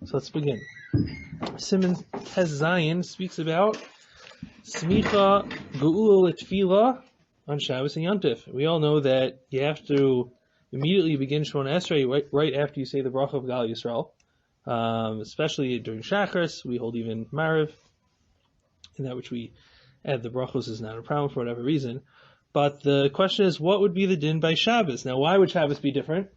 So let's begin. Simon Tes Zion speaks about Smicha Geula Tefillah on Shabbos and Yontif. We all know that you have to immediately begin Shemona Esrei right after you say the bracha of Gal Yisrael. Especially during Shacharis, we hold even Mariv, and that which we add the brachos is not a problem for whatever reason. But the question is, what would be the din by Shabbos? Now, why would Shabbos be different?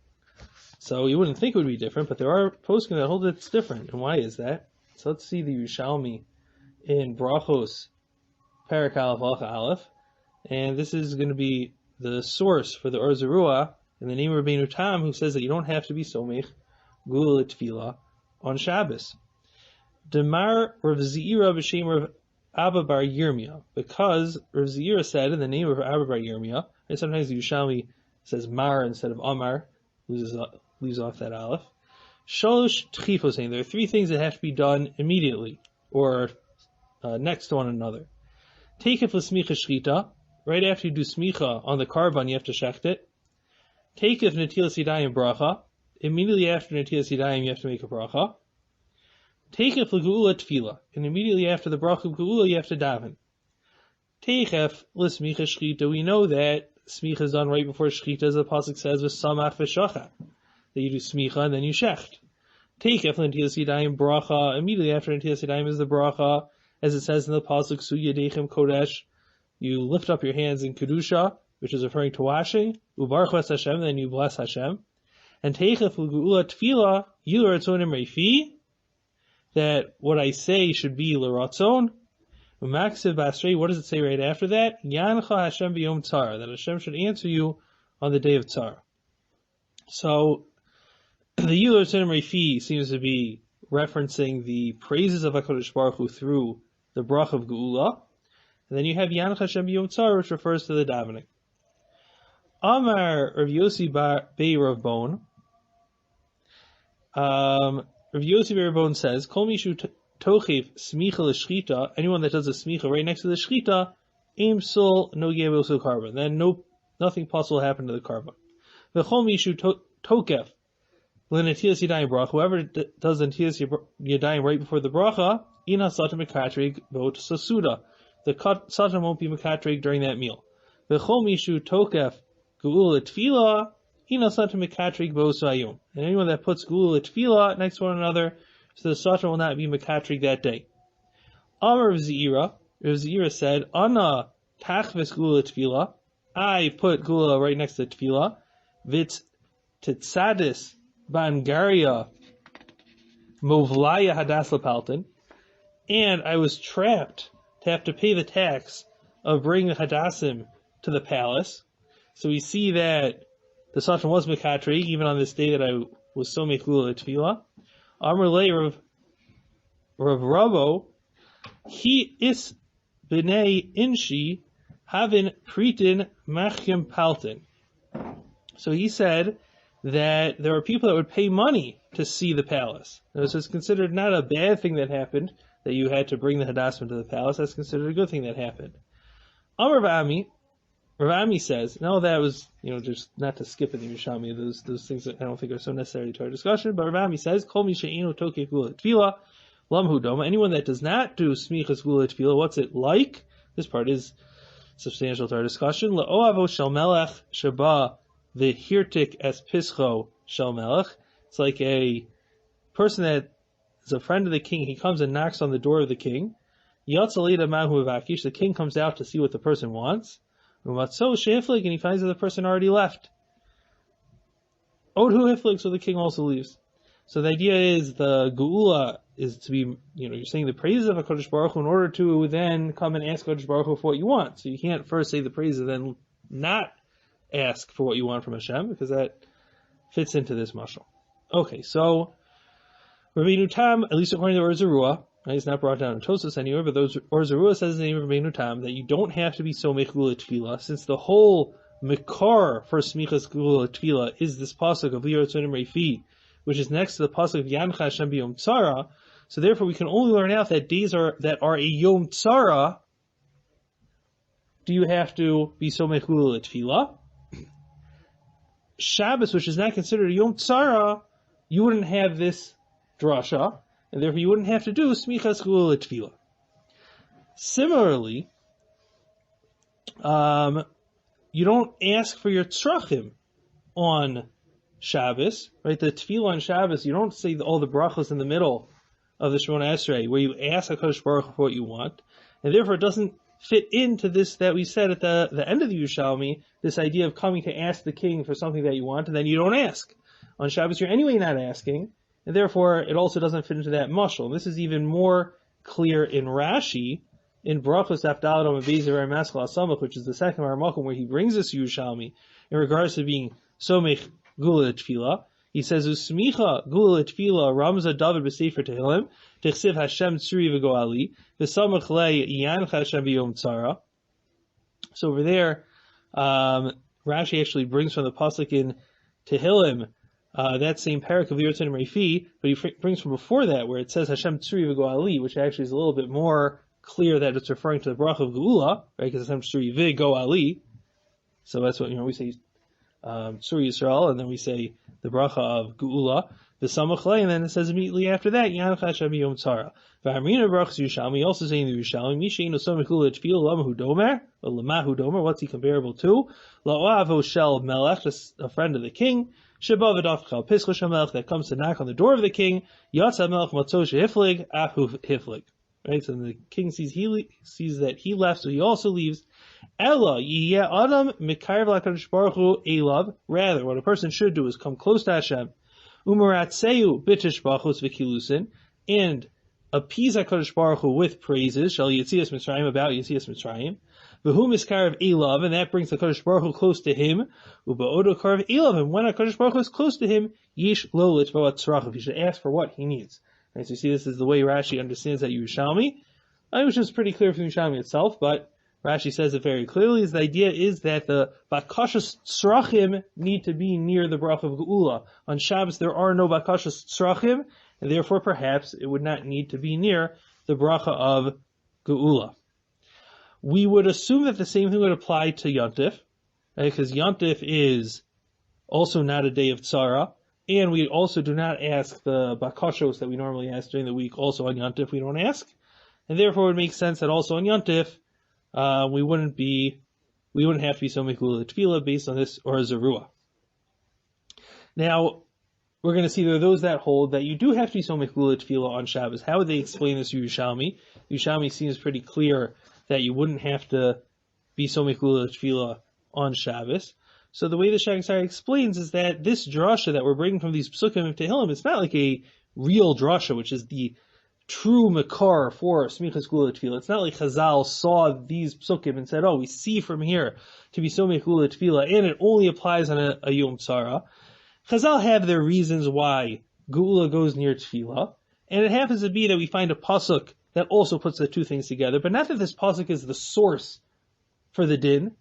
So you wouldn't think it would be different, but there are poskim that hold it's different. And why is that? So let's see the Yerushalmi in Brachos, Perek Aleph, Halacha Aleph. And this is going to be the source for the Or Zarua in the name of Rabbeinu Tam, who says that you don't have to be somech Geula Tefillah on Shabbos. Demar Rav Zira b'shem Rav Abba bar Yirmiyah, because Rav Zira said in the name of Abba bar Yirmiyah, and sometimes the Yerushalmi says Mar instead of Amar, leaves off that Aleph. Shalosh Tchifos, saying there are three things that have to be done immediately, or next to one another. Take it for Smicha Shchita, right after you do Smicha on the Karban, you have to shecht it. Take it for Netilas Yadayim Bracha, immediately after Netilas Yadayim you have to make a Bracha. Take it for Geula Tefillah, and immediately after the Bracha of Geula you have to daven. Teichef l'smicha shchita. We know that smicha is done right before shchita, as the pasuk says, with samach v'shachat, that you do smicha and then you shecht. Teichef l'netilas yadayim bracha. Immediately after netilas yadayim is the bracha, as it says in the pasuk, su yadechem kodesh. You lift up your hands in kedusha, which is referring to washing. Ubarach es Hashem, then you bless Hashem. And teichef l'geula tefillah yilu ratzonim reifi. That what I say should be l'ratzon. Umaksiv basrei, what does it say right after that? Yancha Hashem b'yom tzar, that Hashem should answer you on the day of tzar. So, the Yilu Ratzonim Reifi seems to be referencing the praises of HaKadosh Baruch Hu through the brach of Geula. And then you have Yancha Hashem b'yom tzar, which refers to the davening. Amar Rav Yossi Bei Rav Bon. Rav Yossi Bei Rav Bon says, Kol mishu tochiv smicha l'shchita, anyone that does a smicha right next to the shchita, aim sul no yevel carbon. Then nothing possible will happen to the carbon. V'chol mishu tokef l'netilas yadayim bracha. Whoever does the netilas yadayim right before the bracha, ina satan mekatrig bot sasuda. The satan won't be mekatrig during that meal. V'chol mishu tokef geula tefillah, ina satan mekatrig bot sayom. And anyone that puts geula tefillah next to one another, so the satan will not be mekatrig that day. Amar Rav Zira said, Ana tachvis gula tefillah, I put gula right next to tefillah, vit tetzadis bangaria movlaya hadas lapaltin, and I was trapped to have to pay the tax of bringing the hadassim to the palace. So we see that the satan was mekatrig, even on this day that I was so mechula tefillah. Amr lei Rav Rabo, he is b'nei inshi havin pritin machim paltin. So he said that there are people that would pay money to see the palace. Now, so it's considered not a bad thing that happened, that you had to bring the hadassim to the palace. That's considered a good thing that happened. Amr Rav Ami says, no, that was, just not to skip in the Yerushalmi, those things that I don't think are so necessary to our discussion, but Rav Ami says, Kol mi she'enu tokef gula tefillah, lam hu doma. Anyone that does not do smichas gula tefillah, what's it like? This part is substantial to our discussion. La'oavo shel melech sheba v'hirtik es pischo shel melech. It's like a person that is a friend of the king, he comes and knocks on the door of the king. Yatzalida mahu vakish, the king comes out to see what the person wants. And he finds that the person already left. Odhu hiflik, so the king also leaves. So the idea is the geula is to be, you're saying the praises of HaKadosh Baruch Hu in order to then come and ask HaKadosh Baruch Hu for what you want. So you can't first say the praises and then not ask for what you want from Hashem, because that fits into this mashal. Okay, so Rabbeinu Tam, at least according to Or Zarua, it's not brought down in Tosfos anywhere, but Or Zarua says in the name of Rabbeinu Tam that you don't have to be so mechula tefillah, since the whole mikar for smichas gula tefillah is this pasuk of Li Ratzonim Reifi, which is next to the pasuk of Yancha Hashem b'yom tzara. So therefore, we can only learn out that days that are a yom tzara. Do you have to be so mechula tefillah? Shabbos, which is not considered a yom tzara, you wouldn't have this drasha, and therefore you wouldn't have to do smichas geula tefillah. Similarly, you don't ask for your tzrachim on Shabbos, right? The tefillah on Shabbos, you don't say all the brachos in the middle of the Shemona Esrei, where you ask HaKadosh Baruch Hu for what you want, and therefore it doesn't fit into this that we said at the end of the Yerushalmi, this idea of coming to ask the king for something that you want, and then you don't ask. On Shabbos, you're anyway not asking, and therefore it also doesn't fit into that mashal. And this is even more clear in Rashi, in Brachos Afdalad on Bezer Maskal Asamach, which is the second Marmakum, where he brings us Yerushalmi in regards to being Somech Gula Tefillah. He says, Usmicha Gula Tefillah Ramza David B'Sefer Tehillim Tichsiv Hashem Tzuri V'Goali V'Samach Le Yancha Hashem B'Yom Tzara. So over there, Rashi actually brings from the pasuk in Tehillim that same parak of Yirtzin Reifi, but he brings from before that where it says Hashem Tzuri V'Goali, which actually is a little bit more clear that it's referring to the bracha of Geula, right? Because Hashem Tzuri V'Goali. So that's what, we say Tzuri Yisrael, and then we say the bracha of Geula, the Samach Le, and then it says immediately after that, Yancha Hashem Yom Tzara. V'hamrina brachas Yerushalmi, also saying the Yerushalmi, Misheinu Samach Gula Tefillah Lamahu Domer, or Lamahu Domer, what's he comparable to? La'avo Shel Melech, a friend of the king, Sheba V'dafcha Pischa Shamelech, that comes to knock on the door of the king, Yatsa Melech Matzo Shehiflig, Ahu Hiflig. Right, so the king sees that he left, so he also leaves. Ella yeh adam mikarev lakadosh baruch hu elav. Rather, what a person should do is come close to Hashem, umaratzeu b'tishbachos v'kilusin, and appease Hakadosh Baruch Hu with praises. Shall Yitzias Mitzrayim, about Yitzias Mitzrayim. V'hu miskarev elav, and that brings Hakadosh Baruch Hu close to him. U'ba'odo karev elav, and when Hakadosh Baruch Hu is close to him, yish lo litzvah tzrachav. He should ask for what he needs. Right, so you see, this is the way Rashi understands that Yerushalmi, which is pretty clear from Yerushalmi itself, but Rashi says it very clearly. The idea is that the bakashas tzrachim need to be near the bracha of Geula. On Shabbos, there are no bakashas tzrachim, and therefore perhaps it would not need to be near the bracha of Geula. We would assume that the same thing would apply to Yontif, right, because Yontif is also not a day of tzara. And we also do not ask the bakashos that we normally ask during the week. Also on Yontif, we don't ask, and therefore it would make sense that also on Yontif, we wouldn't have to be somech gula tefillah based on this or a zerua. Now we're going to see there are those that hold that you do have to be somech gula tefillah on Shabbos. How would they explain this Yerushalmi? Yerushalmi seems pretty clear that you wouldn't have to be somech gula tefillah on Shabbos. So the way the Shagasari explains is that this drasha that we're bringing from these psukim of Tehillim, it's not like a real drasha, which is the true makar for smichas gula tefillah. It's not like Chazal saw these psukim and said, oh, we see from here to be somech gula tefillah, and it only applies on a Yom Tzara. Chazal have their reasons why Geula goes near tefillah, and it happens to be that we find a pasuk that also puts the two things together, but not that this pasuk is the source for the din.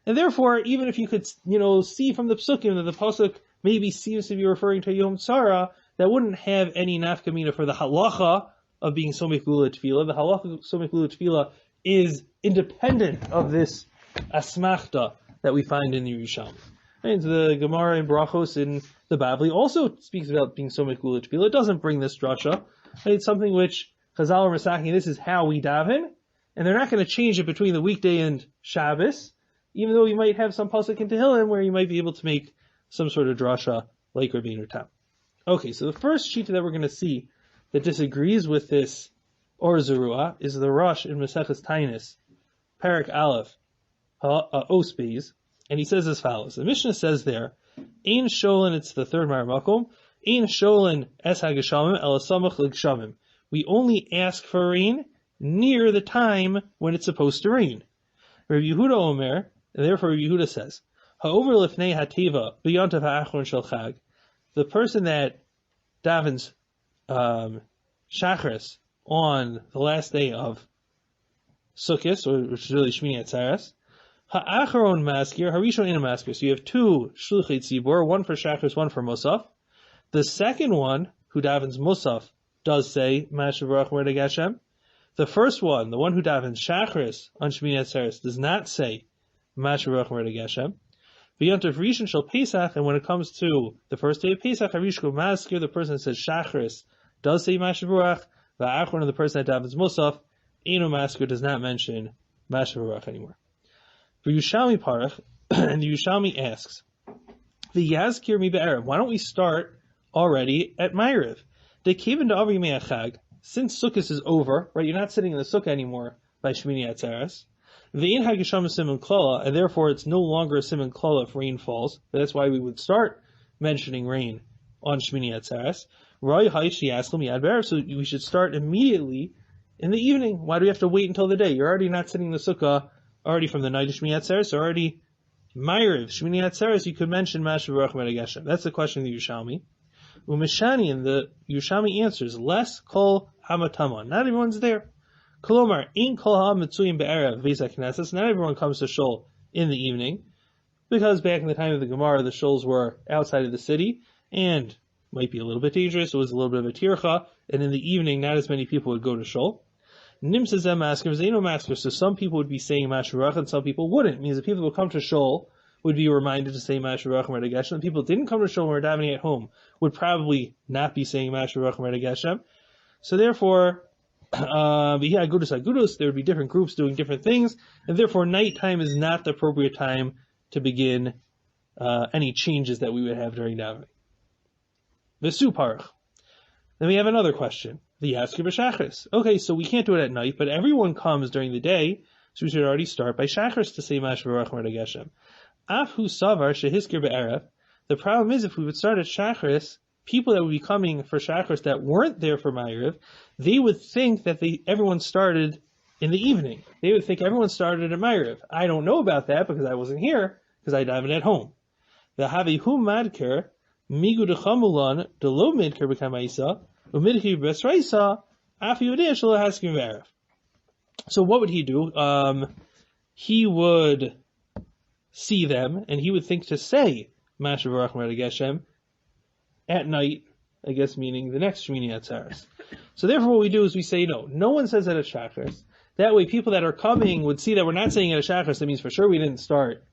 And therefore, even if you could, see from the psukim that the pasuk maybe seems to be referring to Yom Tzara, that wouldn't have any nafkamina for the halacha of being somech gula tefillah. The halacha of somech gula tefillah is independent of this asmachta that we find in the Yerushalmi. And the Gemara in Brachos in the Bavli also speaks about being somech gula tefillah. It doesn't bring this drasha. It's something which Chazal are masaking, this is how we daven, and they're not going to change it between the weekday and Shabbos, even though you might have some pasuk in Tehillim where you might be able to make some sort of drasha like Rabbeinu Tam. Okay, so the first shita that we're going to see that disagrees with this Or Zerua is the Rosh in Maseches Tainis, Parak Aleph, Os Beis, and he says as follows. The Mishnah says there, Ein Sholin, it's the third Maramakom, Ein Sholin es hageshamim el samach l'gshamim. We only ask for rain near the time when it's supposed to rain. Rabbi Yehuda Omer, and therefore Rabbi Yehuda says, Ha'over lifnei hateva b'yantav ha'achron shel chag. The person that davens shachris on the last day of Sukkot, which is really Shmini Atzeres, ha'achron maskir, harishon ina maskir. So you have two shluchei tzibur, one for shachris, one for musaf. The second one, who davens musaf, does say Ma'aseh Baruch Hu Hashem. The first one, the one who davens shachris on Shmini Atzeres, does not say Ma'aseh Baruch Hu Hashem. V'yantav rishon shel Pesach, and when it comes to the first day of Pesach, harishon maskir, the person that says shachris does say Mashavarach. Va'achron, the person that davens Musaf, Eino Masker, does not mention Mashavarach anymore. For Yushami Parach, and the Yushami asks, the Yazkir mi be'erev, why don't we start already at Ma'ariv? They came into Avri Me'achag, since Sukkot is over, right, you're not sitting in the Sukkah anymore by Shmini Atzeres. Ve'in hagisham siman klala, and therefore it's no longer a siman klala if rain falls. But that's why we would start mentioning rain on Shmini Atzeres. So we should start immediately in the evening. Why do we have to wait until the day? You're already not sitting in the Sukkah already from the night of Shmini Atzeres, already Ma'ariv, Shmini Atzeres, you could mention Mashavarach Medageshem. That's the question of the Yushami. Umeshani, and the Yushami answers, less kol hamataman. Not everyone's there. Kolomar, in kol ha-mitzuyim be'erev v'ezak knesses. Not everyone comes to shul in the evening, because back in the time of the Gemara, the shuls were outside of the city, and might be a little bit dangerous. It was a little bit of a tircha, and in the evening, not as many people would go to shul. Nimsazem masker, Zaino masker. So some people would be saying Mashavarach, and some people wouldn't. It means the people who come to shul would be reminded to say Mashavarach and Medageshem. The people who didn't come to shul and were davening at home would probably not be saying Mashavarach and Medageshem. So therefore, there would be different groups doing different things, and therefore nighttime is not the appropriate time to begin any changes that we would have during davening. V'su parach. Then we have another question. The Yasker b'Shachris. Okay, so we can't do it at night, but everyone comes during the day, so we should already start by Shachris to say Mashavarach Medageshem. Afhu savar shehisker be'erev. The problem is, if we would start at Shachris, people that would be coming for Shachris that weren't there for Ma'ariv, they would think that everyone started in the evening. They would think everyone started at Ma'ariv. I don't know about that because I wasn't here, because I davened at home. The Havihu Madker, Migu dechamulan, Delo Midker b'Kamaisa, Umidhi b'Esraisa, Afi Yodeh Shelo Haskim Be'erev. So what would he do? He would see them, and he would think to say Mashavarach Medageshem at night, I guess meaning the next Shmini Atzeres. So therefore what we do is we say no one says that at Shachris. That way people that are coming would see that we're not saying it at Shachris. That means for sure we didn't start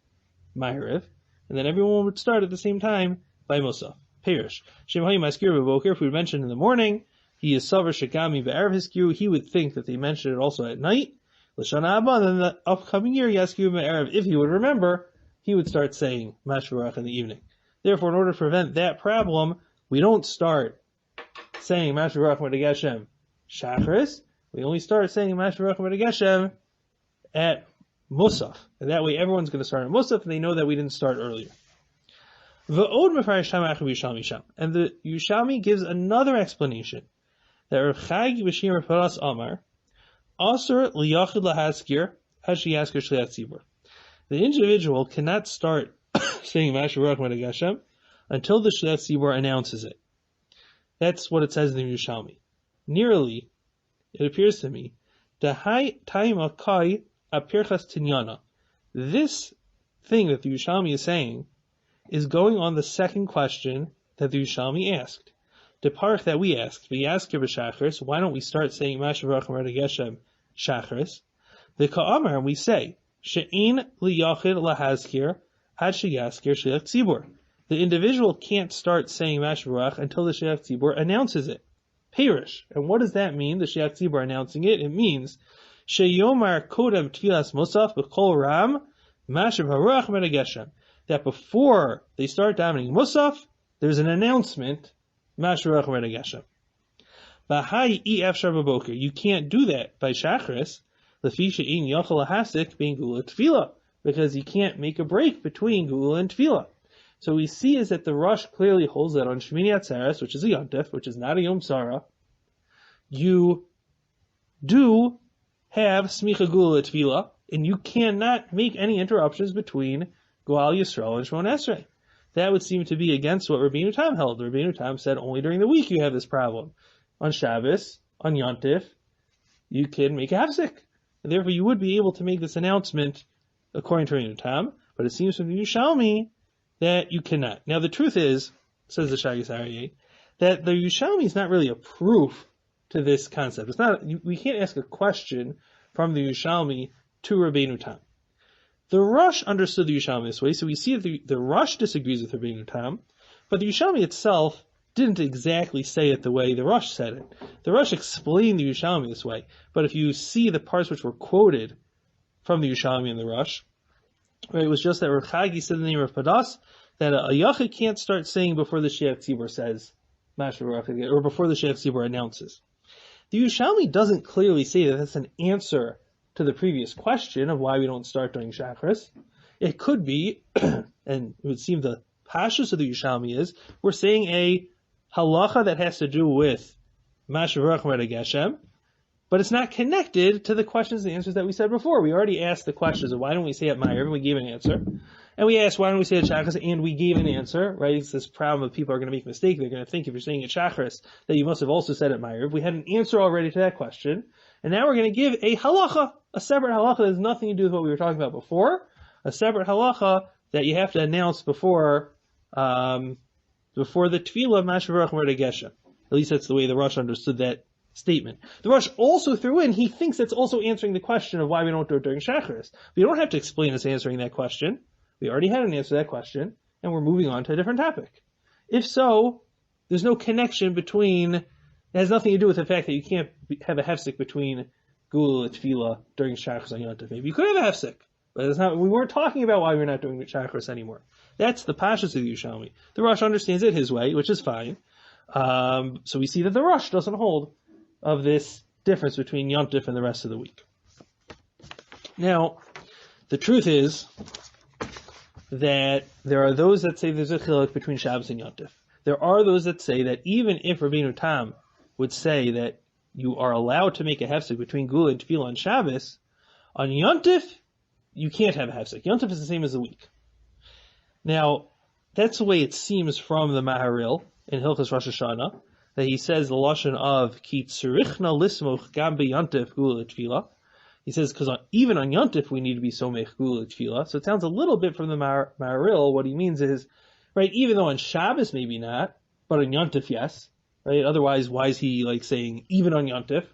Ma'ariv, and then everyone would start at the same time by Musaf. Perish. Shemhayi Maskir B'Boker, if we mentioned in the morning, he is Savar Shekami Be'erev Hiskiru, he would think that they mentioned it also at night. L'shana Abba, and then the upcoming year, Yaskiru Be'erev, if he would remember, he would start saying Mashavarach in the evening. Therefore, in order to prevent that problem, we don't start saying Mashavarach Medageshem Shachris. We only start saying Mashavarach Medageshem at Musaf. And that way everyone's going to start at Musaf, and they know that we didn't start earlier. And the Yushami gives another explanation. That Rav Chagi B'Shir Paras Amar, Asur Liyachid Lahaskir, Hashi Yasker Shliach Tzibur. The individual cannot start saying Mashavarach Medageshem until the Shliach Tzibur announces it. That's what it says in the Yushami. Nearly, it appears to me, Dahai Taima Kai Apirchas Tinyana. This thing that the Yushami is saying is going on the second question that the Yushami asked. The parach that we asked, V'yasker b'Shachris, why don't we start saying Mashavarach Medageshem Shachris? The Ka'amar, and we say, She'in liyachid lahazkir had sheyasker shliach tzibur. The individual can't start saying Mashavarach until the shliach tzibur announces it. Perish. And what does that mean, the shliach tzibur announcing it? It means, Sheyomar kodem tfilas musaf b'kol ram Mashavarach Medageshem. That before they start davening Musaf, there's an announcement, Mashavarach Medageshem. V'hai efshar b'boker. You can't do that by Shachris, l'fi she'in yachal lahasik bein gula tefillah, because you can't make a break between gula and tefillah. So we see is that the Rosh clearly holds that on Shmini Atzeres, which is a Yontif, which is not a Yom Sarah, you do have smicha gula tefillah, and you cannot make any interruptions between Goal Yisrael and Shmon Esrei. That would seem to be against what Rabbeinu Tam held. Rabbeinu Tam said only during the week you have this problem. On Shabbos, on Yontif, you can make a hafsik. And therefore you would be able to make this announcement according to Rabbeinu Tam, but it seems from the Yushalmi that you cannot. Now the truth is, says the Shagas Aryeh, that the Yushalmi is not really a proof to this concept. It's not. We can't ask a question from the Yushalmi to Rabbeinu Tam. The Rosh understood the Yushalmi this way, so we see that the Rosh disagrees with Rabbeinu Tam, but the Yushalmi itself didn't exactly say it the way the Rosh said it. The Rosh explained the Yerushalmi this way, but if you see the parts which were quoted from the Yerushalmi and the Rosh, right, it was just that Rav Chagi said in the name of Padas that a Yachid can't start saying before the Sheikh Tzibur says, or before the Sheikh Tzibur announces. The Yerushalmi doesn't clearly say that that's an answer to the previous question of why we don't start during Shachris. It could be, and it would seem the Pashas of the Yerushalmi is, we're saying a halacha that has to do with Mashavarach Mereg Hashem, but it's not connected to the questions and answers that we said before. We already asked the questions of why don't we say at Ma'ariv, and we gave an answer. And we asked why don't we say at Shachris, and we gave an answer, right? It's this problem of people are going to make a mistake. They're going to think if you're saying at Shachris that you must have also said at Ma'ariv. We had an answer already to that question. And now we're going to give a halacha, a separate halacha that has nothing to do with what we were talking about before, a separate halacha that you have to announce before the tefillah of Mashavarach Mereg Hashem. At least that's the way the Rosh understood that statement. The Rosh also threw in, he thinks that's also answering the question of why we don't do it during Shacharis. We don't have to explain us answering that question. We already had an answer to that question, and we're moving on to a different topic. If so, there's no connection between, it has nothing to do with the fact that you can't have a hefsek between Gula and Tefillah during Shacharis on Yontif. Maybe you could have a hefsek, but it's not, we weren't talking about why we're not doing Shacharis anymore. That's the Pashas of the Yerushalmi. The Rosh understands it his way, which is fine. So we see that the Rosh doesn't hold of this difference between Yontif and the rest of the week. Now, the truth is that there are those that say there's a chiluk between Shabbos and Yontif. There are those that say that even if Rabbeinu Tam would say that you are allowed to make a hefsek between Gula and Tefillah on Shabbos, on Yontif, you can't have a hefsek. Yontif is the same as the week. Now, that's the way it seems from the Maharil in Hilchos Rosh Hashanah, that he says the lashon of ki tzurichna lismoch gam beYontif Gula Tefillah. He says because even on Yontif we need to be somech Gula Tefillah. So it sounds a little bit from the Maharil. What he means is, right, even though on Shabbos maybe not, but on Yontif yes, right. Otherwise, why is he like saying even on Yontif?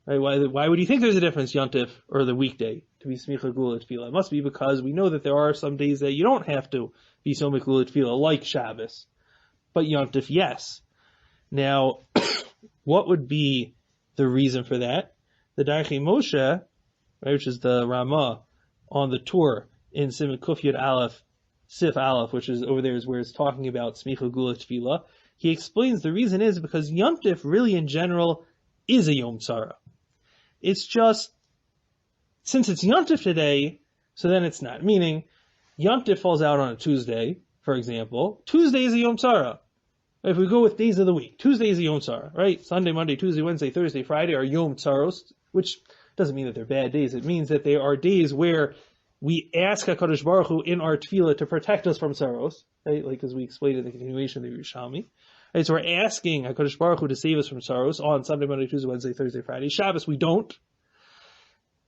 Right? Why would you think there's a difference Yontif or the weekday to be smicha Gula Tefillah? It must be because we know that there are some days that you don't have to be somech Gula Tefillah, like Shabbos, but Yontif yes. Now, what would be the reason for that? The Darchei Moshe, right, which is the Ramah on the Tur in Siman Kuf Yud Aleph, Sif Aleph, which is over there is where it's talking about Smicha Gula Tefillah. He explains the reason is because Yontif really in general is a Yom Tzara. It's just, since it's Yontif today, so then it's not. Meaning, Yontif falls out on a Tuesday, for example. Tuesday is a Yom Tzara. If we go with days of the week, Tuesday is a Yom Tzara, right? Sunday, Monday, Tuesday, Wednesday, Thursday, Friday are Yom Tzaros, which doesn't mean that they're bad days. It means that they are days where we ask HaKadosh Baruch Hu in our tefillah to protect us from Tzaros, right? Like as we explained in the continuation of the Yerushalmi. Right? So we're asking HaKadosh Baruch Hu to save us from Tzaros on Sunday, Monday, Tuesday, Wednesday, Thursday, Friday. Shabbos we don't.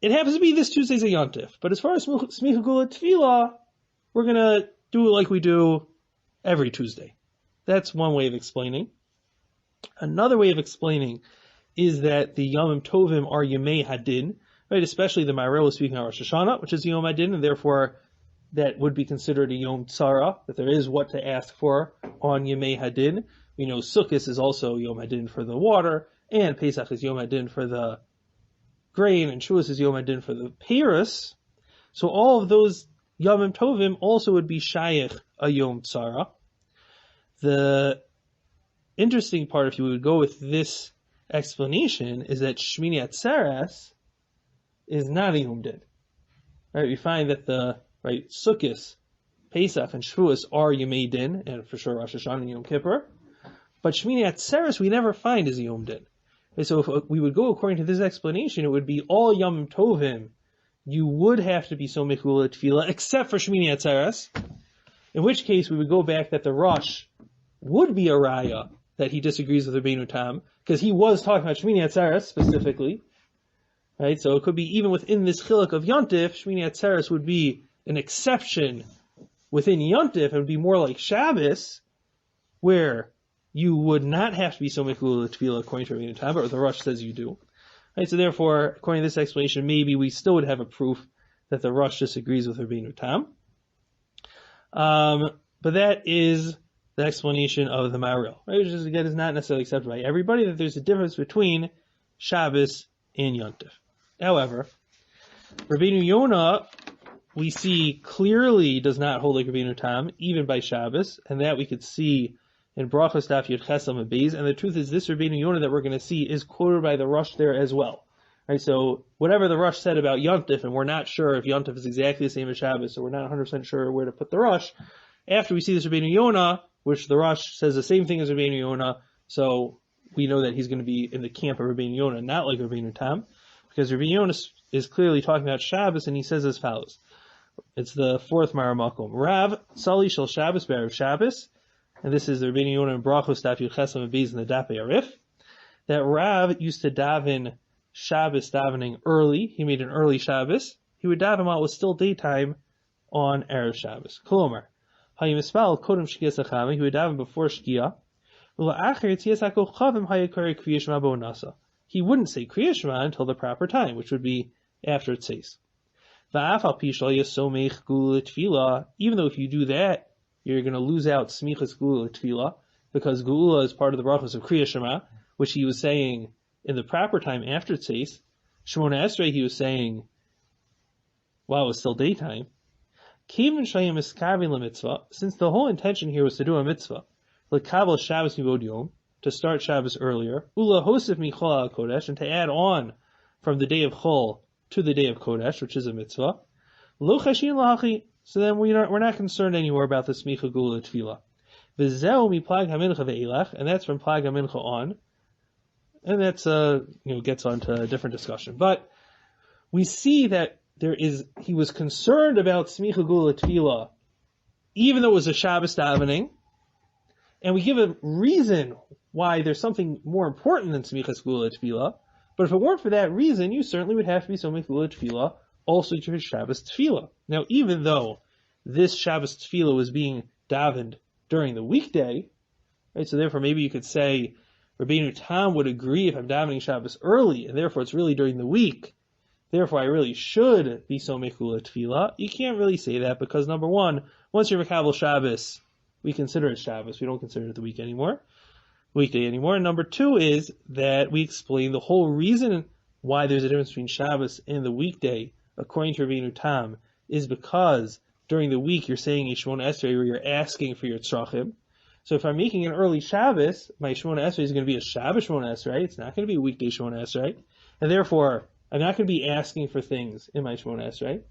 It happens to be this Tuesday's a Yontif. But as far as Smicha Gula Tefillah, we're going to do it like we do every Tuesday. That's one way of explaining. Another way of explaining is that the Yomim Tovim are Yemei Hadin, right? Especially the Maharil is speaking of Rosh Hashanah, which is Yom Hadin, and therefore that would be considered a Yom Tzara, that there is what to ask for on Yemei Hadin. We know Sukkot is also Yom Hadin for the water, and Pesach is Yom Hadin for the grain, and Shavuos is Yom Hadin for the Peiros. So all of those Yomim Tovim also would be Shayach a Yom Tzara. The interesting part, if you would go with this explanation, is that Shmini Atzeres is not a Yom Din. Right? We find that the Sukkot, Pesach, and Shavuos are Yomei Din, and for sure Rosh Hashanah and Yom Kippur. But Shmini Atzeres we never find as a Yom Din. Okay, so if we would go according to this explanation, it would be all Yom Tovim. You would have to be Somech Gula Tefillah, except for Shmini Atzeres. In which case, we would go back that the Rosh would be a Raya that he disagrees with Rabbeinu Tam, because he was talking about Shmini Atzeres specifically. Right? So it could be even within this chiluk of Yontif, Shmini Atzeres would be an exception within Yontif. It would be more like Shabbos, where you would not have to be Somech Gula Tefillah according to Rabbeinu Tam, but the Rosh says you do. Right? So therefore, according to this explanation, maybe we still would have a proof that the Rosh disagrees with Rabbeinu Tam. But that is the explanation of the Maharil, right? Which is, again, is not necessarily accepted by everybody, that there's a difference between Shabbos and Yontif. However, Rabbeinu Yonah, we see clearly does not hold like Rabbeinu Tam, even by Shabbos, and that we could see in Brachos Daf Yud Chesam and Beis, and the truth is this Rabbeinu Yonah that we're going to see is quoted by the Rosh there as well. Right, so whatever the Rosh said about Yontif, and we're not sure if Yontif is exactly the same as Shabbos, so we're not 100% sure where to put the Rosh, after we see this Rabbeinu Yonah, which the Rosh says the same thing as Rabbeinu Yonah, so we know that he's going to be in the camp of Rabbeinu Yonah, not like Rabbeinu Tam, because Rabbeinu Yonah is clearly talking about Shabbos, and he says as follows. It's the fourth Mara Makom. Rav, Sali Shal Shabbos B'Erev Shabbos, and this is the Rabbeinu Yonah and Brachos Daf Yud Chesam and Beis in the Dapei Arif, that Rav used to daven Shabbos davening early. He made an early Shabbos. He would daven while it was still daytime on Erev Shabbos. Kolomar, Hayim Espal Kodem Shkia Sachavim. He would daven before Shkia. He wouldn't say Kriya Shema until the proper time, which would be after it says. Even though if you do that, you're going to lose out Smichas Geula Tefillah, because Geula is part of the brachos of Kriya Shema, which he was saying in the proper time after it says. Shemona Esrei he was saying while it was still daytime. Since the whole intention here was to do a mitzvah, L'kabel Shabbos mivod yom, to start Shabbos earlier, Ula hosef michol al kodesh, and to add on from the day of Chol to the day of Kodesh, which is a mitzvah. Lo chashin lahachi, so then we're not concerned anymore about the smicha gula tefillah. V'zeu mi plag hamincha ve'elach, and that's from plag hamincha on, and that's gets on to a different discussion. But we see that he was concerned about smicha gula tefillah, even though it was a Shabbos davening, and we give a reason why there's something more important than smichas gula tefillah. But if it weren't for that reason, you certainly would have to be somich gula tefillah also to Shabbos tefillah. Now, even though this Shabbos tefillah was being davened during the weekday, right? So therefore, maybe you could say Rabbeinu Tam would agree if I'm davening Shabbos early, and therefore it's really during the week. Therefore, I really should be somich gula tefillah. You can't really say that because number one, once you're Mekabel Shabbos, we consider it Shabbos. We don't consider it the weekday anymore. And number two is that we explain the whole reason why there's a difference between Shabbos and the weekday, according to Rabbeinu Tam, is because during the week you're saying a Shemona Esrei where you're asking for your tzrachim. So if I'm making an early Shabbos, my Shemona Esrei is going to be a Shabbos Shemona Esrei. It's not going to be a weekday Shemona Esrei. And therefore, I'm not going to be asking for things in my Shemona Esrei.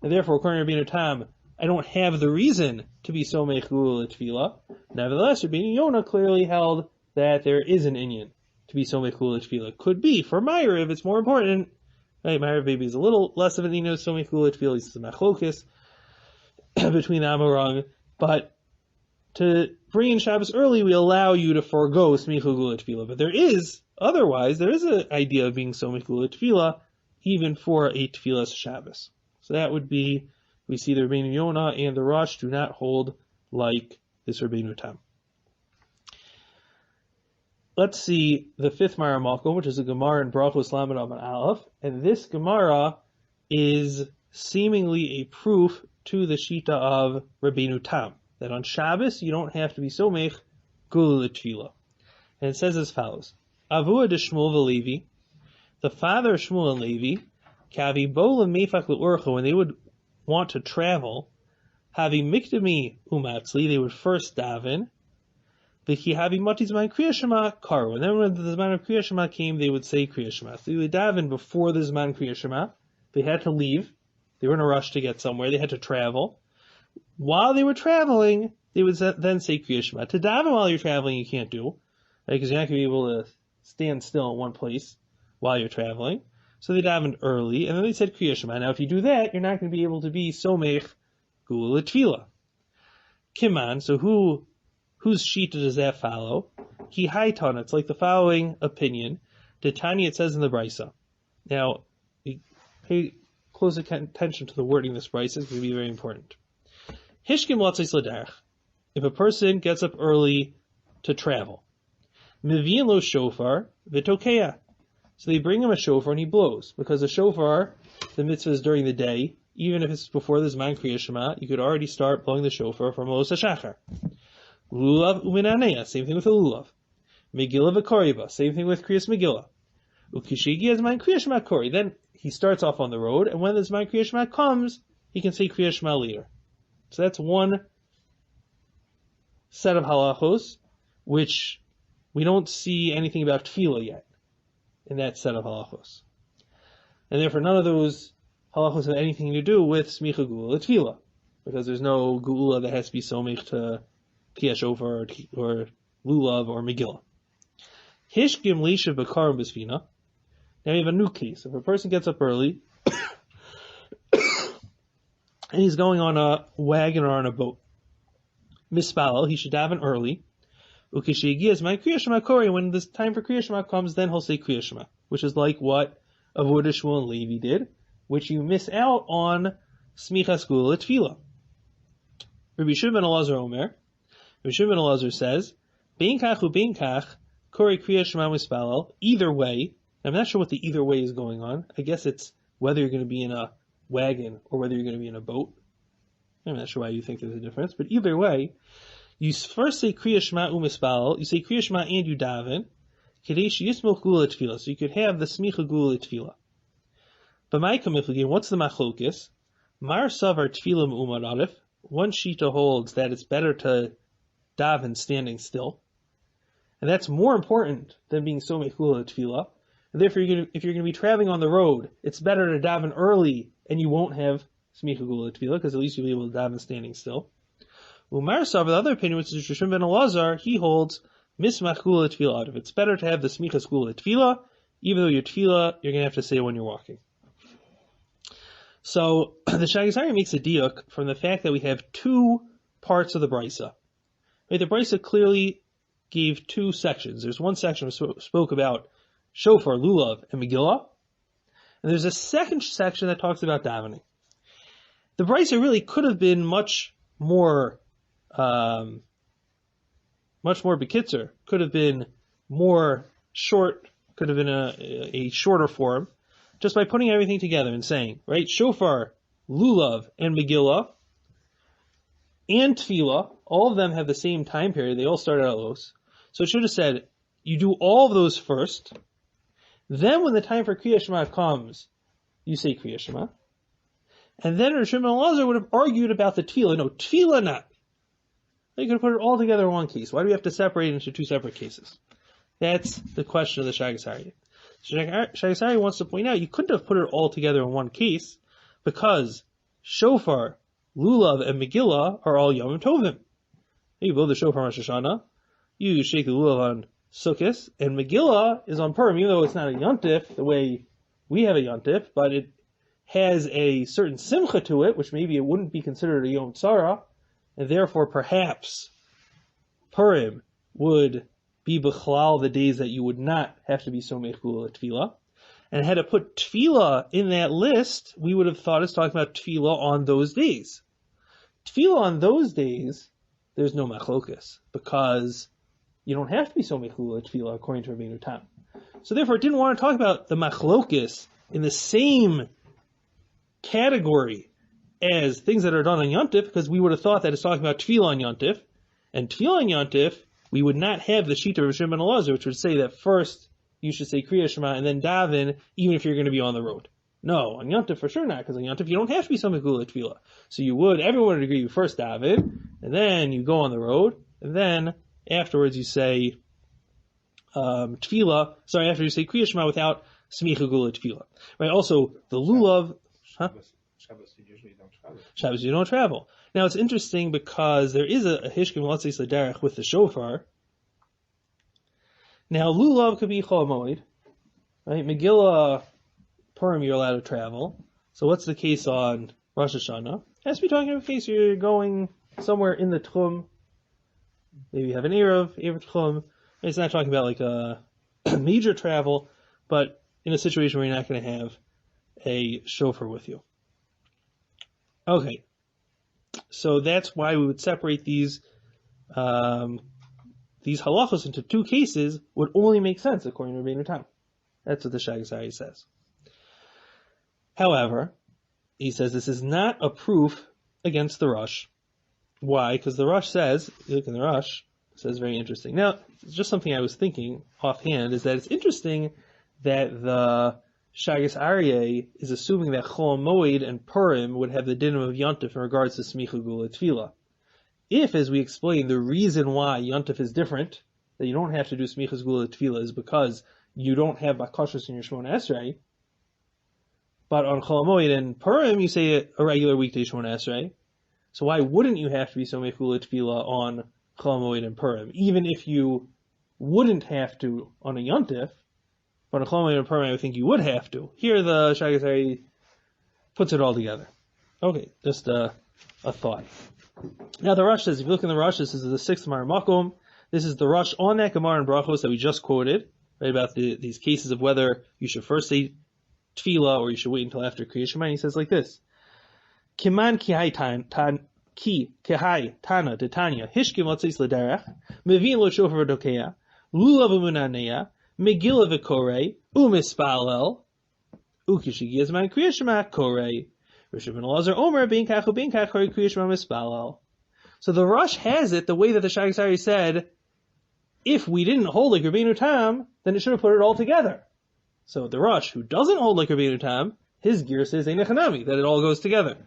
And therefore, according to Rabbeinu Tam, I don't have the reason to be somech gula tefillah. Nevertheless, Rabbeinu Yonah clearly held that there is an inyan to be somech gula tefillah. Could be for Ma'ariv, it's more important. Right, Ma'ariv maybe is a little less of an inyan of somech gula tefillah. It's a machlokes between the Amarang, but to bring in Shabbos early, we allow you to forego smicha gula tefillah. But there is an idea of being somech gula tefillah even for a tefillas Shabbos. So that would be. We see the Rabbeinu Yonah and the Rosh do not hold like this Rabbeinu Tam. Let's see the fifth Mara Malkum, which is a Gemara in Brachos Lamed Amud Aleph, and this Gemara is seemingly a proof to the Shita of Rabbeinu Tam, that on Shabbos you don't have to be somech gula tefillah. And it says as follows: Avua de Shmuel v'Levi, the father of Shmuel and Levi, kavi bo lemefach le'orcha, when they would want to travel, having mikdami umatzli, they would first daven, v'ki having matiz man kriya shema karu, and then when the Zman of kriya shema came, they would say kriya shema. So they would daven before the Zman kriya shema. They had to leave. They were in a rush to get somewhere. They had to travel. While they were traveling, they would then say kriya shema. To daven while you're traveling, you can't do, right? Because you're not going to be able to stand still in one place while you're traveling. So they davened early, and then they said Kriya Shema. Now, if you do that, you're not going to be able to be somech gula tefillah. Kiman, so whose shita does that follow? Ki haitana, it's like the following opinion. To Tanya, it says in the Brisa. Now, pay close attention to the wording of this Brisa, it's going to be very important. Hishkim latzis l'derech, if a person gets up early to travel. Mivian lo shofar v'tokeya. So they bring him a shofar and he blows. Because the shofar, the mitzvah is during the day. Even if it's before the Zman Kriya Shema, you could already start blowing the shofar from Los HaShachar. Lulav u'minanea, same thing with a lulav. Megillah v'koriba, same thing with kriyas Megillah. Ukishigi is mein kriyas shema kori. Then he starts off on the road, and when this mein kriyas shema comes, he can say kriyas shema later. So that's one set of halachos, which we don't see anything about tefillah yet in that set of halachos. And therefore none of those halachos have anything to do with smicha geula tefillah, because there's no geula that has to be somich to kriyas shofar or lulav or megillah. Hishkim leisha b'karim b'sfina. Now we have a new case. If a person gets up early and he's going on a wagon or on a boat, mispalel, he should daven early. Ukishigiyas my kriyas shema kori. When this time for kriyas shema comes, then he'll say kriyas shema, which is like what Avodah Shmuel and Levi did, which you miss out on smichas geula tefillah. Rabbi Shimon ben Elazar Omer. Rabbi Shimon ben Elazar says, "Bein kach ubein kach kori kriyas shema mispalel." Either way, I'm not sure what the either way is going on. I guess it's whether you're going to be in a wagon or whether you're going to be in a boat. I'm not sure why you think there's a difference, but either way, you first say kriyas shema u'mispalel, you say kriyas shema and you daven, kadesh yismoch geula tefillah, so you could have the smicha geula tefillah. But my kamifligim, what's the machlokis? Mar savar tefillah me'umad alef. One shita holds that it's better to daven standing still, and that's more important than being somech geula tefillah. And therefore, if you're going to be traveling on the road, it's better to daven early, and you won't have smicha geula tefillah, because at least you'll be able to daven standing still. Umar Sav, the other opinion, which is Shimon ben Elazar, he holds mismach geula tefillah. It's better to have the smichas geula tefillah, even though your tefillah you're going to have to say when you're walking. So the Shagat makes a diuk from the fact that we have two parts of the brisa. Right, the brisa clearly gave two sections. There's one section that spoke about shofar, lulav, and Megillah, and there's a second section that talks about davening. The brisa really could have been much more bekitzer, could have been more short, could have been a shorter form, just by putting everything together and saying, right, shofar, lulav, and Megillah, and tefillah, all of them have the same time period. They all start at Los. So it should have said, you do all of those first, then when the time for kriyas shema comes, you say kriyas shema, and then Rosh Shimon ben Elazar would have argued about the tefillah. No, tefillah not. You could have put it all together in one case. Why do we have to separate it into two separate cases? That's the question of the Shagat. Shagat wants to point out you couldn't have put it all together in one case, because shofar, lulav, and Megillah are all Yom Tovim. You blow the shofar on Rosh Hashanah, you shake the lulav on Sukkot, and Megillah is on Purim, even though it's not a yontif the way we have a yontif, but it has a certain simcha to it, which maybe it wouldn't be considered a Yom Tzara, and therefore perhaps Purim would be b'chlal the days that you would not have to be somech geula tefillah. And had to put tefillah in that list, we would have thought it's talking about tefillah on those days. Tefillah on those days, there's no machlokas, because you don't have to be somech geula tefillah according to Rabbeinu Tam. So therefore it didn't want to talk about the machlokas in the same category as things that are done on Yontif, because we would have thought that it's talking about tefillah on Yontif, and tefillah on Yontif, we would not have the shita of Shimon ben Elazar, which would say that first you should say kriyas shema and then daven, even if you're going to be on the road. No, on Yontif for sure not, because on Yontif you don't have to be something geula tefillah. So everyone would agree, you first daven, and then you go on the road, and then afterwards you say tefillah. Sorry, after you say kriyas shema without smicha geula tefillah. Right. Also, the lulav. Shabbos you don't travel. Now it's interesting because there is a hishkim l'tzis l'derech with the shofar. Now lulav could be chol moed, right? Megillah, Purim you're allowed to travel. So what's the case on Rosh Hashanah? It has to be talking about a case you're going somewhere in the Tchum. Maybe you have an Erev Tchum. It's not talking about like a major travel, but in a situation where you're not going to have a shofar with you. Okay, so that's why we would separate these halachos into two cases would only make sense according to Rabbeinu Tam. That's what the Shagat says. However, he says this is not a proof against the Rosh, Why? Because the Rosh says, you look in the Rosh, it says very interesting. Now, it's just something I was thinking offhand, is that it's interesting that the Shagas Aryeh is assuming that Chol Moed and Purim would have the dinim of Yontif in regards to Smicha Gula Tefillah. If, as we explained, the reason why Yontif is different, that you don't have to do Smicha Gula Tefillah, is because you don't have Bakashos in your Shemona Esrei, but on Chol Moed and Purim you say a regular weekday Shemona Esrei, so why wouldn't you have to be Somech Gula Tefillah on Chol Moed and Purim, even if you wouldn't have to on a Yontif? But on Chol Moed and Purim I would think you would have to. Here the Shagas Aryeh puts it all together. Okay, just a thought. Now the Rosh says, if you look in the Rosh, this is the 6th Mar Makom. This is the Rosh on that Gemara in Brachos that we just quoted, right, about these cases of whether you should first say Tefillah or you should wait until after Kriyat Shema. And he says like this: Kiman ki hai tana detanya hishkim lotzis l'derech mevin lo shofar v'dokeya lulav u'munaneya megillah v'korei u'mispalel u'kishigi azman Kriyat Shema korei. So the Rosh has it the way that the Shagas Aryeh said, if we didn't hold like Rabbeinu Tam, then it should have put it all together. So the Rosh, who doesn't hold like Rabbeinu Tam, his gear says Einechanami, that it all goes together.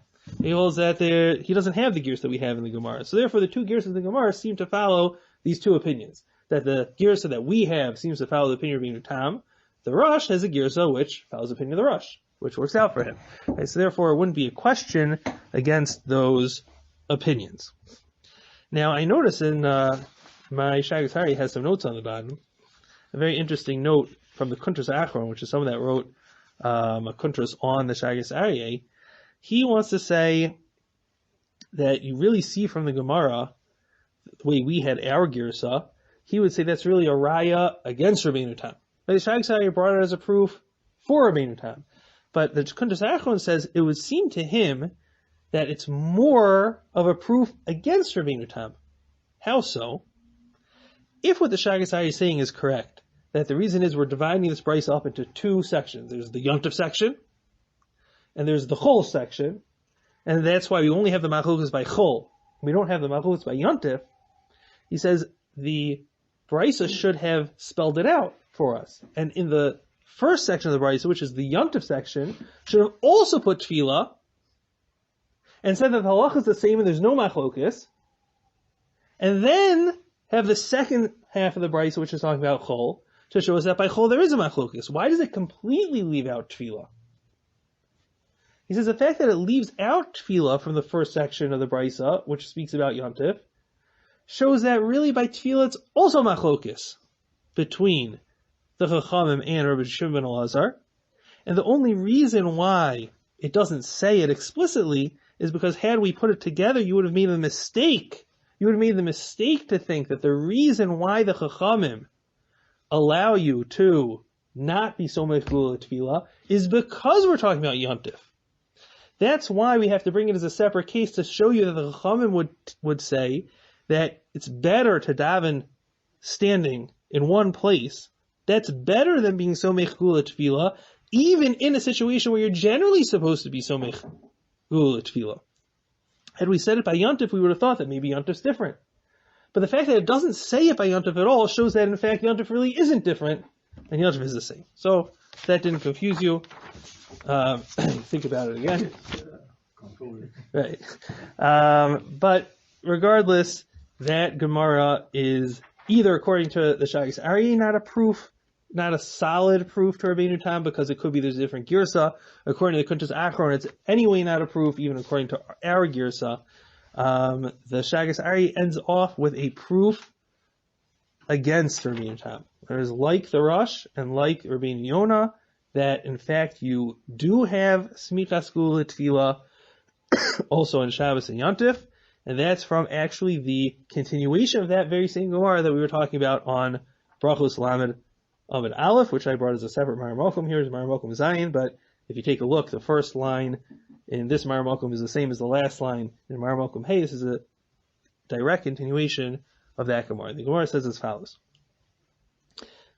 He holds that he doesn't have the gears that we have in the Gemara. So therefore the two gears of the Gemara seem to follow these two opinions. That the girsa that we have seems to follow the opinion of Rabbeinu Tam. The Rosh has a girsa which follows the opinion of the Rosh, which works out for him. Okay, so therefore it wouldn't be a question against those opinions. Now I notice in my Shagas Aryeh has some notes on the bottom. A very interesting note from the Kuntras Achron, which is someone that wrote a Kuntras on the Shagas Aryeh. He wants to say that you really see from the Gemara, the way we had our girsa, he would say that's really a raya against Rabbeinu Tam. But the Shagas Aryeh brought it as a proof for Rabbeinu Tam. But the Kuntras Achron says it would seem to him that it's more of a proof against Rabbeinu Tam. How so? If what the Shagas Aryeh is saying is correct, that the reason is we're dividing this price up into two sections. There's the Yontif section, and there's the Chol section, and that's why we only have the Machlokas by Chol. We don't have the Machlokas by Yontif. He says the Brisa should have spelled it out for us. And in the first section of the Brisa, which is the Yontif section, should have also put Tefillah, and said that the halacha is the same and there's no Machlokas, and then have the second half of the Brisa, which is talking about Chol, to show us that by Chol there is a Machlokas. Why does it completely leave out Tefillah? He says the fact that it leaves out Tefillah from the first section of the Brisa, which speaks about Yontif, shows that really by Tefillah it's also Machlokas between the Chachamim and Rabbi Shimon ben Elazar. And the only reason why it doesn't say it explicitly is because had we put it together, you would have made a mistake. You would have made the mistake to think that the reason why the Chachamim allow you to not be so mechul tefillah is because we're talking about Yontif. That's why we have to bring it as a separate case to show you that the Chachamim would say that it's better to daven standing in one place. That's better than being so mechul tefillah, even in a situation where you're generally supposed to be so mechul tefillah. Had we said it by Yontif, we would have thought that maybe Yontif's different. But the fact that it doesn't say it by Yontif at all shows that in fact Yontif really isn't different, and Yontif is the same. So if that didn't confuse you, think about it again. Right. But regardless, that Gemara is either according to the Shagas Aryeh not a proof, not a solid proof to Rabbeinu Tam, because it could be there's a different girsa. According to the Kuntras Achron, it's anyway not a proof, even according to our girsa. The Shagas Aryeh ends off with a proof against Rabbeinu Tam. Whereas like the Rosh and like Rabbeinu Yonah, that in fact you do have Smichas Gula Tefillah also in Shabbos and Yontif, and that's from actually the continuation of that very same Gemara that we were talking about on Brachos Lamed Amud Aleph, which I brought as a separate Mar Malkum. Here is Mar Malkum Zayin, but if you take a look, the first line in this Mar Malkum is the same as the last line in Mar Malkum Hey. This is a direct continuation of that Gemara. The Gemara says as follows: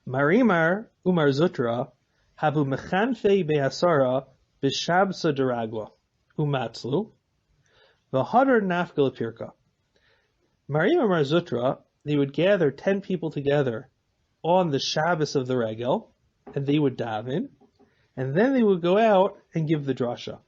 Marimar Umar Zutra Habu Mechanfe Be'asara B'Shabsa Deragla Umatzlu V'Hadar Nafgal Pirka Marim and Mar Zutra, they would gather 10 people together on the Shabbos of the Regel, and they would daven, and then they would go out and give the drasha.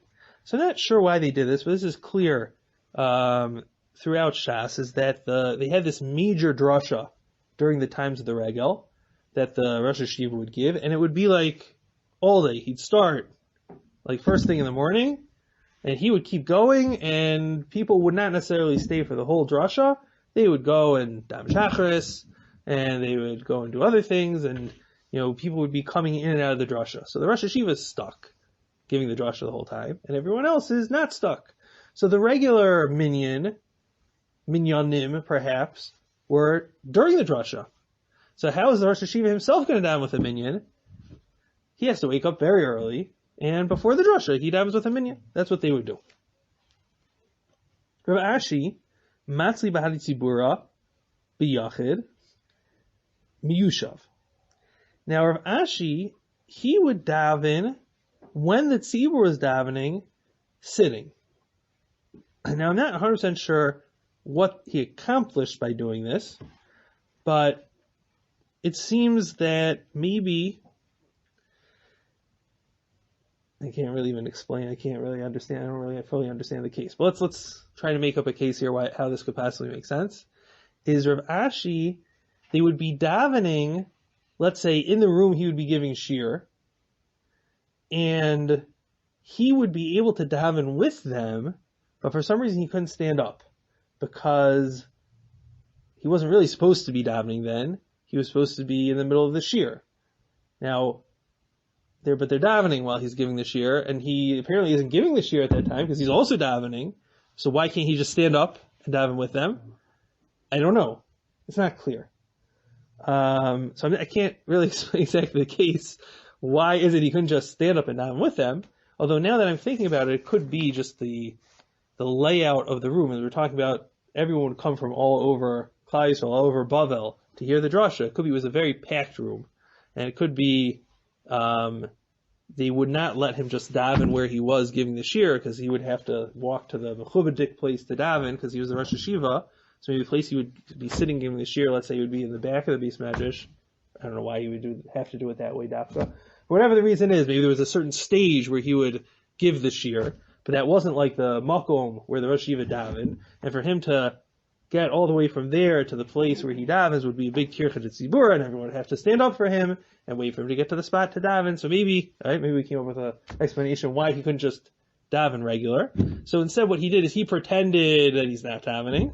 So I'm not sure why they did this, but this is clear throughout Shas, is that they had this major drasha during the times of the Regel that the Rosh Hashiva would give, and it would be like all day. He'd start like first thing in the morning, and he would keep going, and people would not necessarily stay for the whole drasha. They would go and dam shachris, and they would go and do other things, and people would be coming in and out of the drasha. So the Rosh Hashiva is stuck, giving the drasha the whole time, and everyone else is not stuck. So the regular minyanim, perhaps, were during the drasha. So how is the Rosh Hashiva himself going to daven with a minyan? He has to wake up very early, and before the drasha, he davens with a minyan. That's what they would do. Rav Ashi, matzli b'hadi tzibura, b'yachid, miyushav. Now Rav Ashi, he would daven when the tzibur was davening, sitting. Now I'm not 100% sure what he accomplished by doing this, but it seems that maybe, I can't really even explain, I can't really understand, I don't really fully understand the case. But let's try to make up a case here how this could possibly make sense. Is Rav Ashi, they would be davening, let's say in the room he would be giving shir, and he would be able to daven with them, but for some reason he couldn't stand up, because he wasn't really supposed to be davening then. He was supposed to be in the middle of the shir. Now, they're davening while he's giving the shir, and he apparently isn't giving the shir at that time because he's also davening. So why can't he just stand up and daven with them? I don't know. It's not clear. So I can't really explain exactly the case. Why is it he couldn't just stand up and daven with them? Although now that I'm thinking about it, it could be just the layout of the room. As we're talking about, everyone would come from all over Klal Yisrael, all over Bavel, to hear the drasha. It could be it was a very packed room, and it could be they would not let him just daven where he was giving the shir, because he would have to walk to the mechubadik place to daven, because he was the Rosh Hashiva. So maybe the place he would be sitting giving the shir, let's say, would be in the back of the Beis Medrash. I don't know why he would have to do it that way, dafka. Whatever the reason is, maybe there was a certain stage where he would give the shir, but that wasn't like the makom where the Rosh Hashiva davened, and for him to get all the way from there to the place where he davens would be a big tircha tzibura, and everyone would have to stand up for him and wait for him to get to the spot to daven. So maybe we came up with an explanation why he couldn't just daven regular. So instead what he did is he pretended that he's not davening.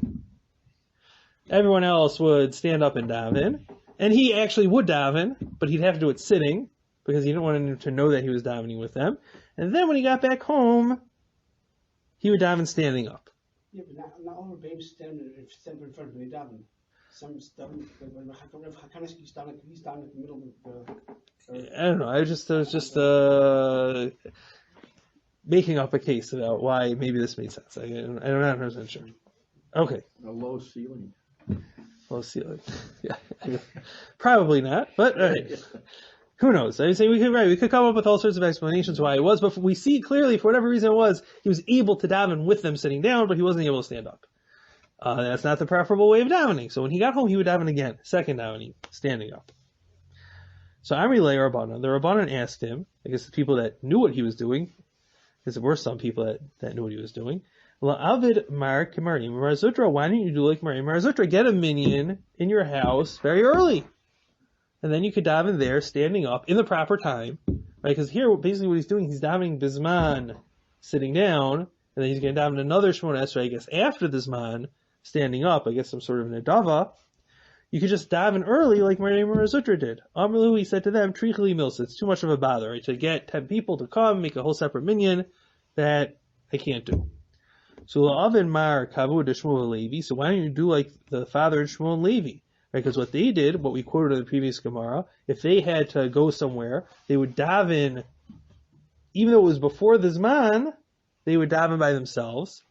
Everyone else would stand up and daven, and he actually would daven, but he'd have to do it sitting, because he didn't want anyone to know that he was davening with them. And then when he got back home, he would daven standing up. Yeah, but not all babes stand in front of the daven. Some stand, when he's down at the middle of the... I don't know, I was just making up a case about why maybe this made sense. I'm not 100% sure. Okay. A low ceiling. Low ceiling. Yeah. Probably not, but all right. Who knows? I say we could come up with all sorts of explanations why it was, but we see clearly, for whatever reason it was, he was able to daven with them sitting down, but he wasn't able to stand up. That's not the preferable way of davening. So when he got home, he would daven again, second davening, standing up. So Amri Le Rabbanan, the Rabbanan asked him, I guess the people that knew what he was doing, because there were some people that knew what he was doing, La'avid Mar Kimarim Mar Zutra, why don't you do like Marim Mar Zutra? Get a minyan in your house very early. And then you could daven there, standing up, in the proper time, right? Because here, basically what he's doing, he's davening Bisman, sitting down, and then he's going to daven another Shemona Esrei, I guess, after Bisman, standing up, I guess some sort of Nedava. You could just daven early, like Maryam Zutra did. Amrlu, he said to them, Trichli Milsa, it's too much of a bother, right? To get 10 people to come, make a whole separate minyan, that I can't do. So La'avin Mar Kavu de Shmuel Levi, so why don't you do like the father and Shmuel and Levi? Because what they did, what we quoted in the previous Gemara, if they had to go somewhere, they would daven, even though it was before the Zman, they would daven by themselves.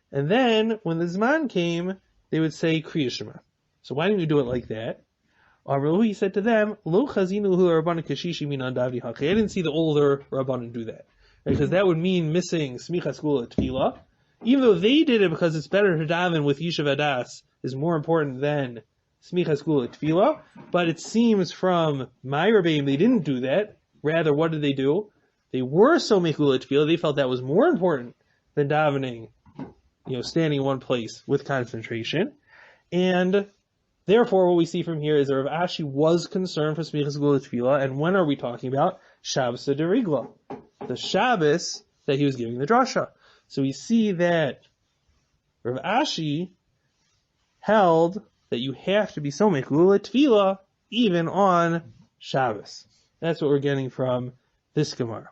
And then, when the Zman came, they would say Kriya Shema. So why didn't you do it like that? He said to them, Lo chazinu hu Rabbanan kashishi minan davdi haki. I didn't see the older Rabbanan do that. Because that would mean missing Smichas Gula Tefillah. even though they did it because it's better to daven with Yishuv Adas is more important than Smichas Gula Tefillah, but it seems from my Rebbeim they didn't do that. Rather, what did they do? They were so Gula Tefillah, they felt that was more important than davening, standing in one place with concentration. And therefore, what we see from here is that Rav Ashi was concerned for Smichas Gula Tefillah, and when are we talking about? Shabbos Derigla, the Shabbos that he was giving the drasha. So we see that Rav Ashi held that you have to be Somech Gula Tefillah even on Shabbos. That's what we're getting from this Gemara.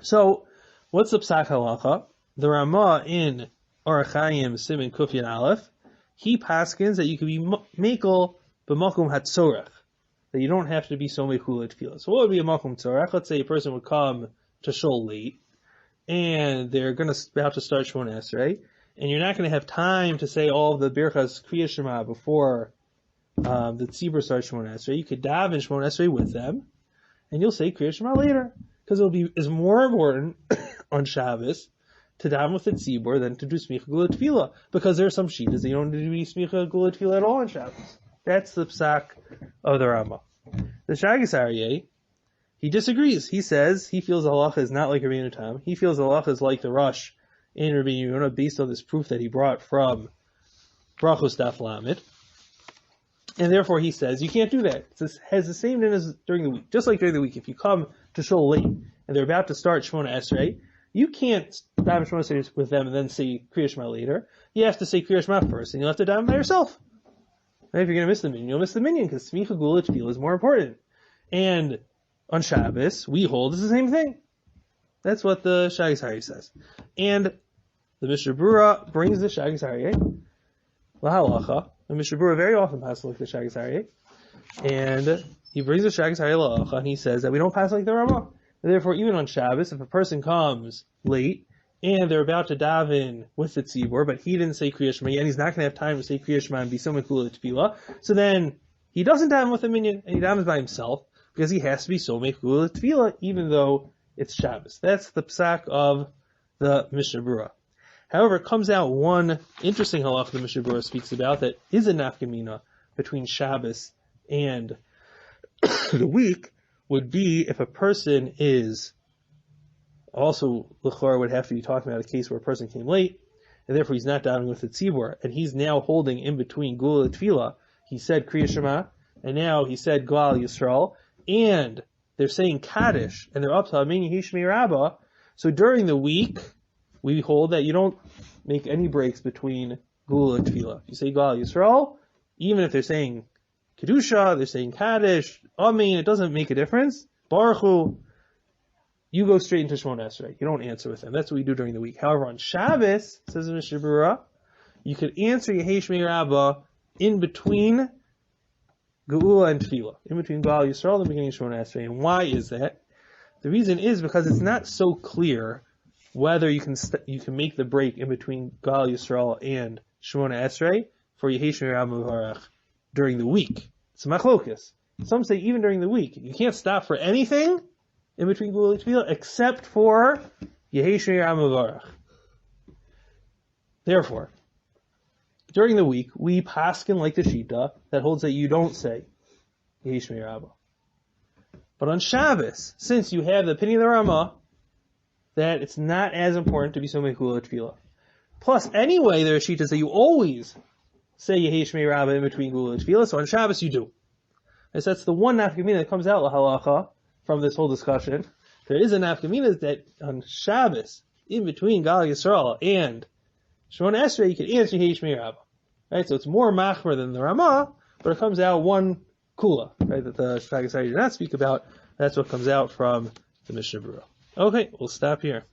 So, what's the Psak Halacha? The Ramah in Orach Chaim Siman Kuf Yud Aleph, he paskins that you can be Mekel b'makom hatzorech, that you don't have to be Somech Gula Tefillah. So what would be a makom tzorech? Let's say a person would come to shul late, and they're about to start Shmona Esrei, and you're not going to have time to say all the Birchas Kriya Shema before the Tzibur starts Shmona Esrei. You could daven Shmona Esrei with them, and you'll say Kriya Shema later, because it's more important on Shabbos to daven with the Tzibur than to do Smicha Gula Tefillah, because there are some shittas that you don't do Smicha Gula Tefillah at all on Shabbos. That's the psak of the Rama. The Shagas Aryeh, he disagrees. He says he feels the halacha is not like Rabbeinu Tam. He feels the halacha is like the Rosh in Rabbeinu Yonah based on this proof that he brought from Brachos Daf Lamed. And therefore he says you can't do that. It has the same din as during the week. Just like during the week, if you come to shul late and they're about to start Shmona Esrei, you can't daven Shmona Esrei with them and then say Kriya Shema later. You have to say Kriya Shema first, and you'll have to daven by yourself. And if you're going to miss the minyan, you'll miss the minyan, because Smicha Gula Tefillah is more important. And on Shabbos, we hold it's the same thing. That's what the Shagas Aryeh says. And the Mishnah Berurah brings the Shagas Aryeh, Lahalacha. The Mishnah Berurah very often passes like the Shagas Aryeh. And he brings the Shagas Aryeh Lahalacha, and he says that we don't pass like the Ramah. And therefore, even on Shabbos, if a person comes late, and they're about to daven with the tzibur, but he didn't say Kriya Shema, and he's not going to have time to say Kriya Shema and be Somech Gula Tefillah, so then he doesn't daven with a minyan, and he davens by himself, because he has to be Somech Gula Tefillah, even though it's Shabbos. That's the psak of the Mishnah Berurah. However, it comes out one interesting halach the Mishnah Berurah speaks about that is a nafkamina between Shabbos and the week, would be if a person is also, l'chora would have to be talking about a case where a person came late, and therefore he's not davening with the tzibur, and he's now holding in between Gula Tefillah. He said Kriya Shema, and now he said Gal Yisrael, and they're saying Kaddish, and they're up to Amin Yishmi Rabbah. So during the week, we hold that you don't make any breaks between Gula Tefillah. You say Gal Yisrael, even if they're saying Kedusha, they're saying Kaddish, Amin, it doesn't make a difference. Baruch Hu, you go straight into Shmona Esrei. You don't answer with them. That's what we do during the week. However, on Shabbos, says the Mishnah Berurah, you could answer Yehei Shmei Rabbah in between Geula and Tefillah, in between Gal Yisrael and the beginning of Shmona Esrei. And why is that? The reason is because it's not so clear whether you can make the break in between Gal Yisrael and Shmona Esrei for Yehei Shmei Rabbah during the week. It's a machlokas. Some say even during the week. You can't stop for anything in between Gula and Tefillah, except for Yehei Shmei Rabbah. Therefore, during the week, we paskin like the Shita that holds that you don't say Yehei Shmei Rabbah. But on Shabbos, since you have the opinion of the Ramah that it's not as important to be so many Gula Tefillah. Plus, anyway, there are Shitas that you always say Yehei Shmei Rabbah in between Gula and Tefillah, so on Shabbos you do. And so that's the one nafkamina that comes out lahalacha from this whole discussion. There is a nafkamina that on Shabbos, in between Gal Yisrael and Shmona Esrei, you can answer Yehei Shmei Rabbah. Right, so it's more machmer than the Ramah, but it comes out one kula, right, that the Shagas Aryeh did not speak about. That's what comes out from the Mishnah Berurah. Okay, we'll stop here.